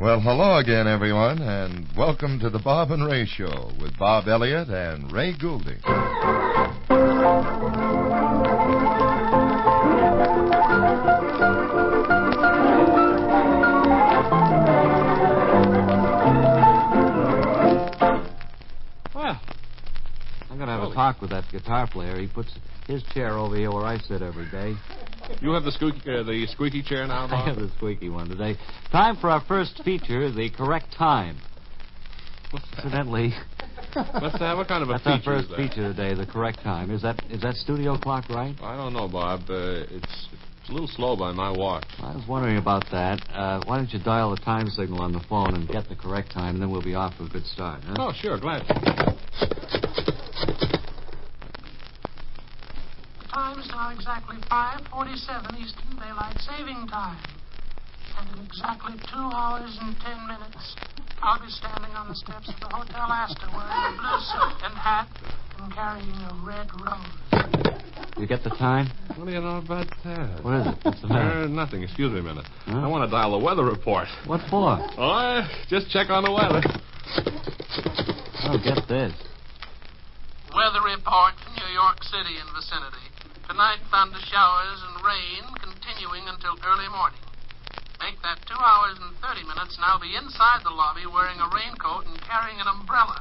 Well, hello again, everyone, and welcome to the Bob and Ray Show with Bob Elliott and Ray Goulding. Well, I'm going to have a talk with that guitar player. He puts his chair over here where I sit every day. You have the squeaky chair now, Bob? I have the squeaky one today. Time for our first feature, the correct time. Incidentally, what kind of a that's feature our first is that? feature today, the correct time. Is that studio clock right? I don't know, Bob. It's a little slow by my watch. I was wondering about that. Why don't you dial the time signal on the phone and get the correct time, and then we'll be off to a good start, huh? Oh, sure, glad to. Time is now exactly 5:47 Eastern Daylight Saving Time. And in exactly 2 hours and 10 minutes, I'll be standing on the steps of the Hotel Astor wearing a blue suit and hat and carrying a red rose. You get the time? What do you know about that? What is it? What's the matter? Nothing. Excuse me a minute. Huh? I want to dial the weather report. What for? Oh, just check on the weather. Oh, get this. Weather report for New York City and vicinity. Tonight, thunder showers and rain continuing until early morning. Make that 2 hours and 30 minutes, and I'll be inside the lobby wearing a raincoat and carrying an umbrella.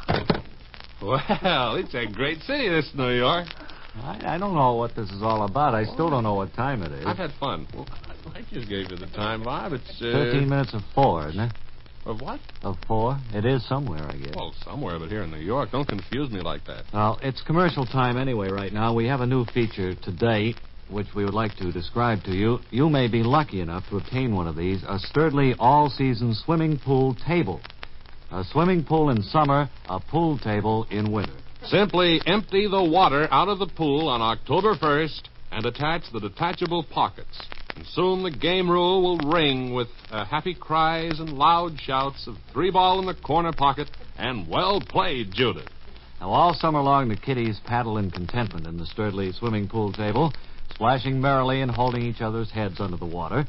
Well, it's a great city, this New York. I don't know what this is all about. I still don't know what time it is. I've had fun. Well, I just gave you the time, Bob. It's 13 minutes of 4, isn't it? Of what? Of 4? It is somewhere, I guess. Well, somewhere but here in New York. Don't confuse me like that. Well, it's commercial time anyway right now. We have a new feature today, which we would like to describe to you. You may be lucky enough to obtain one of these, a Sturtley all-season swimming pool table. A swimming pool in summer, a pool table in winter. Simply empty the water out of the pool on October 1st and attach the detachable pockets. And soon the game rule will ring with happy cries and loud shouts of 3-ball in the corner pocket and well played, Judith. Now, all summer long, the kiddies paddle in contentment in the Sturtley swimming pool table, splashing merrily and holding each other's heads under the water.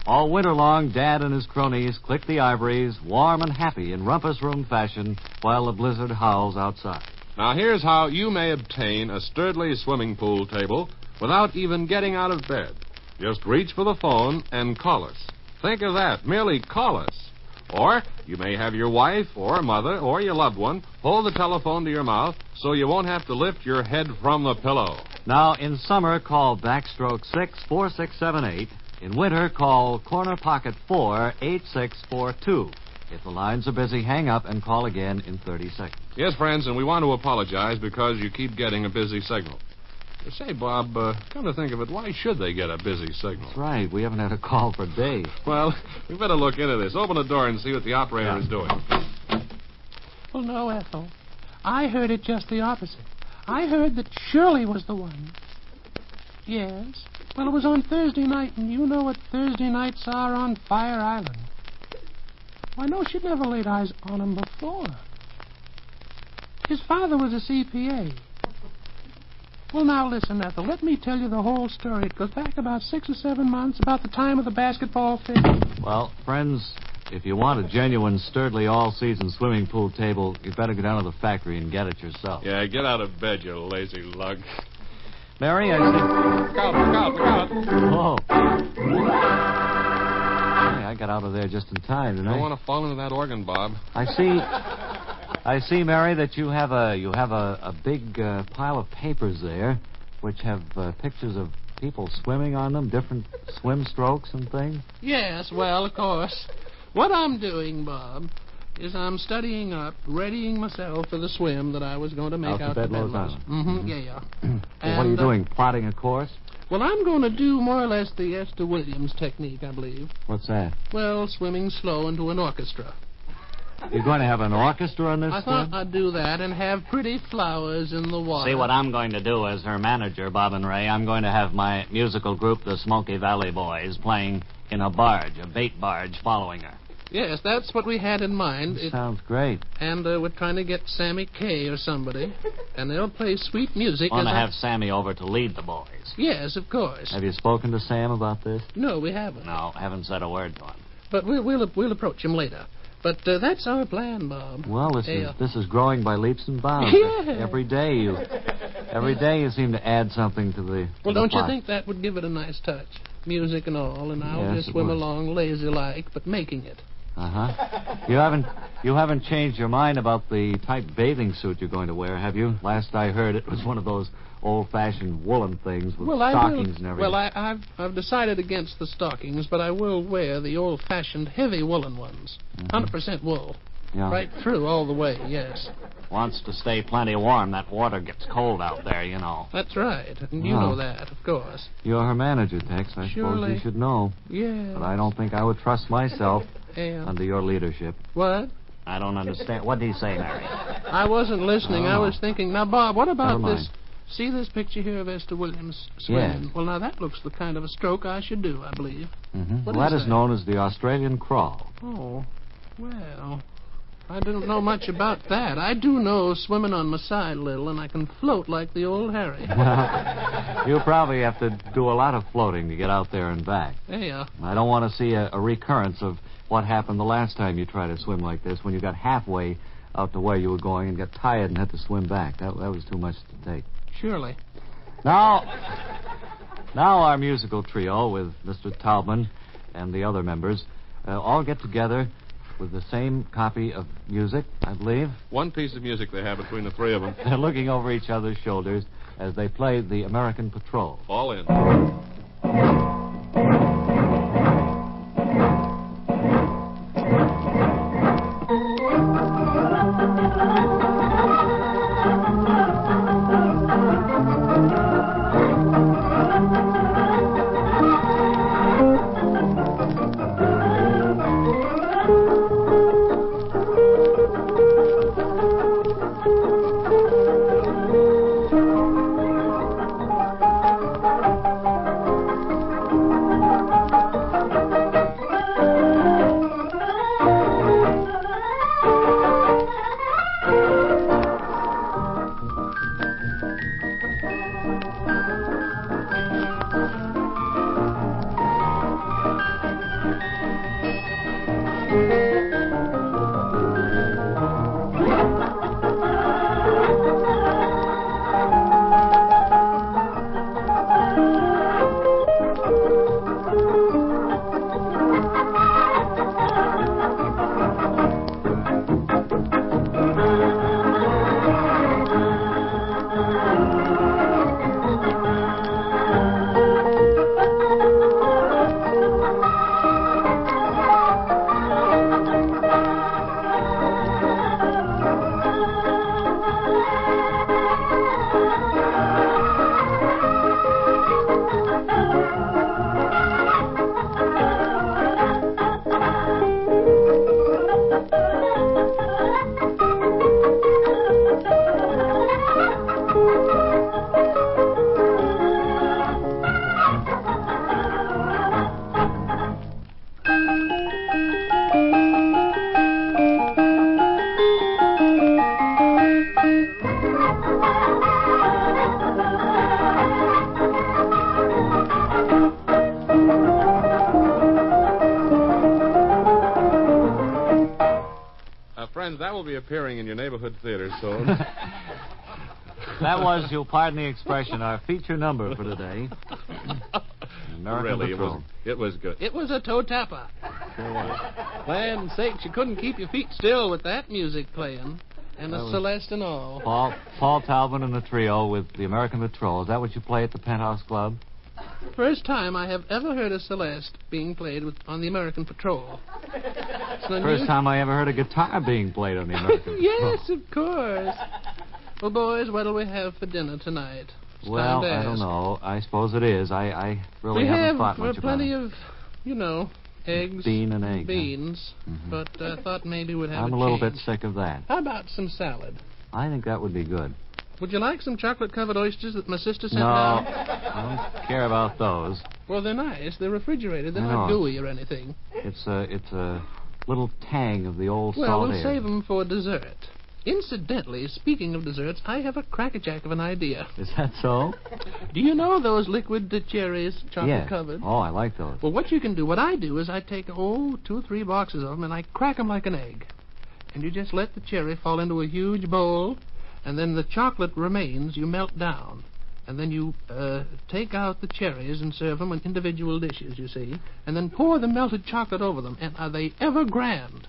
All winter long, Dad and his cronies click the ivories, warm and happy in rumpus room fashion, while the blizzard howls outside. Now, here's how you may obtain a Sturtley swimming pool table without even getting out of bed. Just reach for the phone and call us. Think of that. Merely call us. Or you may have your wife or mother or your loved one hold the telephone to your mouth so you won't have to lift your head from the pillow. Now, in summer, call backstroke 64678. In winter, call corner pocket 48642. If the lines are busy, hang up and call again in 30 seconds. Yes, friends, and we want to apologize because you keep getting a busy signal. Say, Bob, come to think of it, why should they get a busy signal? That's right. We haven't had a call for days. Well, we better look into this. Open the door and see what the operator is doing. Well, no, Ethel. I heard it just the opposite. I heard that Shirley was the one. Yes. Well, it was on Thursday night, and you know what Thursday nights are on Fire Island. Why, no, she'd never laid eyes on him before. His father was a CPA. Well, now, listen, Ethel, let me tell you the whole story. It goes back about 6 or 7 months, about the time of the basketball fit. Well, friends, if you want a genuine Sturtley all-season swimming pool table, you'd better go down to the factory and get it yourself. Yeah, get out of bed, you lazy lug. Mary, I see... Look out. Oh. Hey, I got out of there just in time, didn't I? I don't want to fall into that organ, Bob. I see, Mary, that you have a big pile of papers there, which have pictures of people swimming on them, different swim strokes and things. Yes, well, of course. What I'm doing, Bob, is I'm studying up, readying myself for the swim that I was going to make out to Bedloe's Island. Mm-hmm. Yeah. Well, what are you doing, plotting a course? Well, I'm going to do more or less the Esther Williams technique, I believe. What's that? Well, swimming slow into an orchestra. You're going to have an orchestra on this I thought I'd do that and have pretty flowers in the water. See, what I'm going to do as her manager, Bob and Ray, I'm going to have my musical group, the Smoky Valley Boys, playing in a barge, a bait barge, following her. Yes, that's what we had in mind. Sounds great. And we're trying to get Sammy Kay or somebody, and they'll play sweet music. Want to have Sammy over to lead the boys. Yes, of course. Have you spoken to Sam about this? No, we haven't. No, haven't said a word to him. But we'll approach him later. But that's our plan, Bob. Well, this is growing by leaps and bounds. Yeah. Every day you seem to add something to the. Well, to the don't you plot. think that would give it a nice touch? Music and all, and I'll Yes, just it swim would. along lazy-like, but making it. You haven't changed your mind about the type bathing suit you're going to wear, have you? Last I heard, it was one of those old-fashioned woolen things with stockings and everything. Well, I've decided against the stockings, but I will wear the old-fashioned heavy woolen ones. 100% wool. Yeah. Right through all the way, yes. Wants to stay plenty warm. That water gets cold out there, you know. That's right. And you know that, of course. You're her manager, Tex. I suppose you should know. Yeah. But I don't think I would trust myself Yeah. under your leadership. What? I don't understand. What did he say, Mary? I wasn't listening. I was thinking. Now, Bob, what about Never this? mind. See this picture here of Esther Williams swimming? Yes. Well, now, that looks the kind of a stroke I should do, I believe. Mm-hmm. What Well, that is is that? known as the Australian crawl. Oh, well, I don't know much about that. I do know swimming on my side a little, and I can float like the old Harry. You'll probably have to do a lot of floating to get out there and back. Yeah. I don't want to see a recurrence of what happened the last time you tried to swim like this, when you got halfway out to where you were going and got tired and had to swim back. That was too much to take. Surely. Now our musical trio with Mr. Taubman and the other members all get together with the same copy of music, I believe. One piece of music they have between the three of them. They're looking over each other's shoulders as they play the American Patrol. All in. That will be appearing in your neighborhood theater soon. That was, you'll pardon the expression, our feature number for today. American Really, Patrol. it was good. It was a toe tapper. Sure was. Land sakes, you couldn't keep your feet still with that music playing. And That the was- Celeste and all. Paul Talbot and the trio with the American Patrol. Is that what you play at the Penthouse Club? First time I have ever heard a Celeste being played on the American Patrol. First time I ever heard a guitar being played on the American Patrol. Yes, of course. Well, boys, what'll we have for dinner tonight? It's Well, time to I don't ask. know. I suppose it is. I really We haven't have thought much about plenty it. of, eggs. Bean and egg, huh? Beans. Mhm. But I thought maybe we'd have I'm a little change. bit sick of that. How about some salad? I think that would be good. Would you like some chocolate-covered oysters that my sister sent No, down? I don't care about those. Well, they're nice. They're refrigerated. They're I not know. gooey or anything. It's a little tang of the old Well, salt we'll air. save them for dessert. Incidentally, speaking of desserts, I have a crackerjack of an idea. Is that so? Do you know those liquid cherries, chocolate-covered? Oh, I like those. Well, what I do is I take, 2 or 3 boxes of them, and I crack them like an egg. And you just let the cherry fall into a huge bowl, and then the chocolate remains you melt down. And then you take out the cherries and serve them in individual dishes, you see, and then pour the melted chocolate over them. And are they ever grand?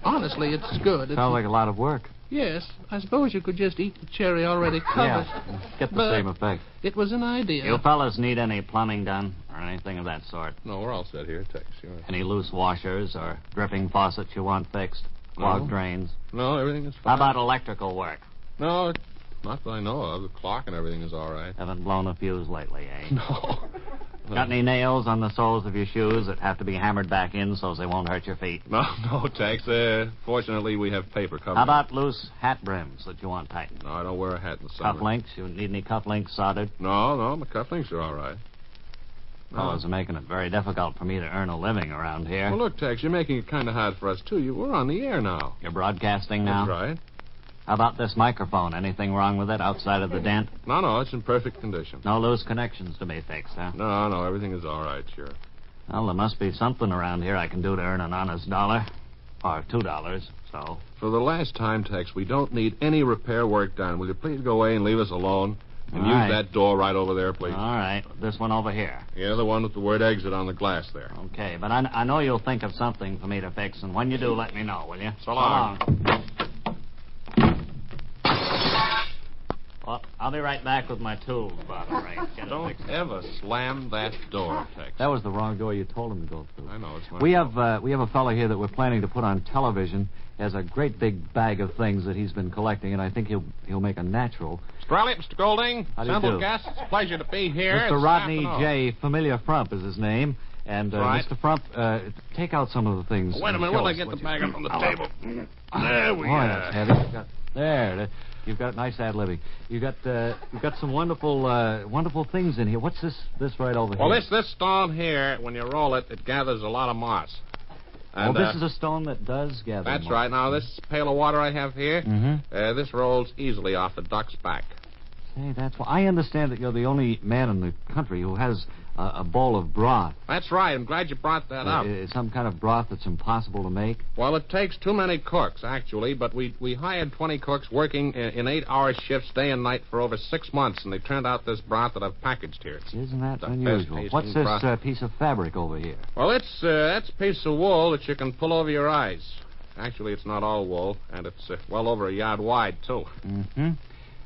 Honestly, it's good. Sounds like a lot of work. Yes, I suppose you could just eat the cherry already covered. Yeah, get the same effect. It was an idea. You fellas need any plumbing done or anything of that sort? No, we're all set here. Tex, sure. Any loose washers or dripping faucets you want fixed? Clogged drains? No, everything is How fine. about electrical work? No, not that I know of. The clock and everything is all right. Haven't blown a fuse lately, eh? No. Got any nails on the soles of your shoes that have to be hammered back in so they won't hurt your feet? No, Tex. Fortunately, we have paper covering. How about loose hat brims that you want tightened? No, I don't wear a hat in the summer. Cufflinks? You need any cufflinks soldered? No, my cufflinks are all right. Fellows are making it very difficult for me to earn a living around here. Well, look, Tex, you're making it kind of hard for us, too. We're on the air now. You're broadcasting now? That's right. How about this microphone? Anything wrong with it outside of the dent? No, it's in perfect condition. No loose connections to be fixed, huh? No, everything is all right, sure. Well, there must be something around here I can do to earn an honest $1. Or $2, so. For the last time, Tex, we don't need any repair work done. Will you please go away and leave us alone? And All use right. that door right over there, please. All right. This one over here. Yeah, the one with the word exit on the glass there. Okay, but I know you'll think of something for me to fix, and when you do, let me know, will you? So long. Well, I'll be right back with my tools, Bob and Ray. Get it Don't fixed. ever slam that door, Tex. That was the wrong door you told him to go through. I know, it's my We fault. have a fellow here that we're planning to put on television. He has a great big bag of things that he's been collecting, and I think he'll make a natural. Mr. Elliott, Mr. Goulding, How do you assembled do? guests, it's a pleasure to be here. Mr. It's Rodney afternoon. J. Familiar Frump is his name. And, Right. Mr. Frump, take out some of the things. Wait a minute, Show will I us get what the you- bag up on the table? There we Boy, are. that's heavy. You've got nice ad-libbing. You've got some wonderful things in here. What's this right over Well, here? this stone here, when you roll it, it gathers a lot of moss. And, this is a stone that does gather. That's moss. right. Now, this pail of water I have here, Mm-hmm. this rolls easily off the duck's back. Say, that's why I understand that you're the only man in the country who has a bowl of broth. That's right. I'm glad you brought that up. Some kind of broth that's impossible to make. Well, it takes too many cooks, actually, but we hired 20 cooks working in 8-hour shifts day and night for over 6 months, and they turned out this broth that I've packaged here. Isn't that The best unusual? tasting What's this broth. piece of fabric over here? Well, that's a piece of wool that you can pull over your eyes. Actually, it's not all wool, and it's well over a yard wide, too. Mm-hmm.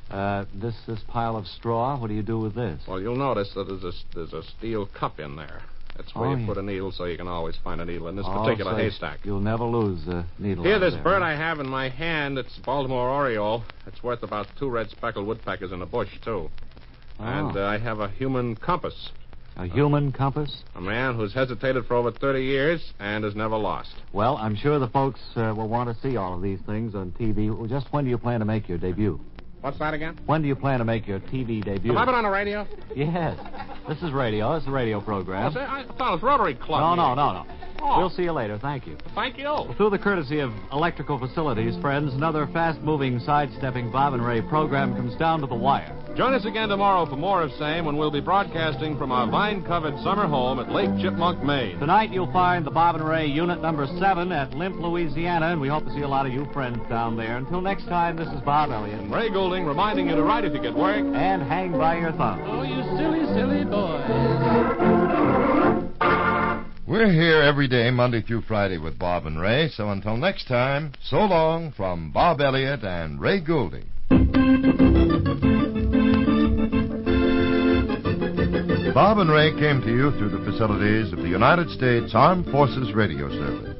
This pile of straw, what do you do with this? Well, you'll notice that there's a steel cup in there. That's where you yeah. put a needle so you can always find a needle in this Oh, particular so haystack. You'll never lose a needle. Here, out this there, bird huh? I have in my hand, it's a Baltimore Oriole. It's worth about 2 red speckled woodpeckers in a bush, too. Oh. And I have a human compass. A human compass? A man who's hesitated for over 30 years and has never lost. Well, I'm sure the folks will want to see all of these things on TV. Well, just when do you plan to make your debut? What's that again? When do you plan to make your TV debut? Have I been on the radio? Yes. This is radio. It's a radio program. I thought it was Rotary Club. No. Oh. We'll see you later. Thank you. Thank you. Well, through the courtesy of Electrical Facilities, friends, another fast-moving, sidestepping Bob and Ray program comes down to the wire. Join us again tomorrow for more of same when we'll be broadcasting from our vine-covered summer home at Lake Chipmunk, Maine. Tonight you'll find the Bob and Ray Unit number 7 at Limp, Louisiana, and we hope to see a lot of you friends down there. Until next time, this is Bob Elliott. Ray Goulding reminding you to write if you get work. And hang by your thumb. Oh, you silly, silly boys. We're here every day, Monday through Friday, with Bob and Ray. So until next time, so long from Bob Elliott and Ray Goulding. Bob and Ray came to you through the facilities of the United States Armed Forces Radio Service.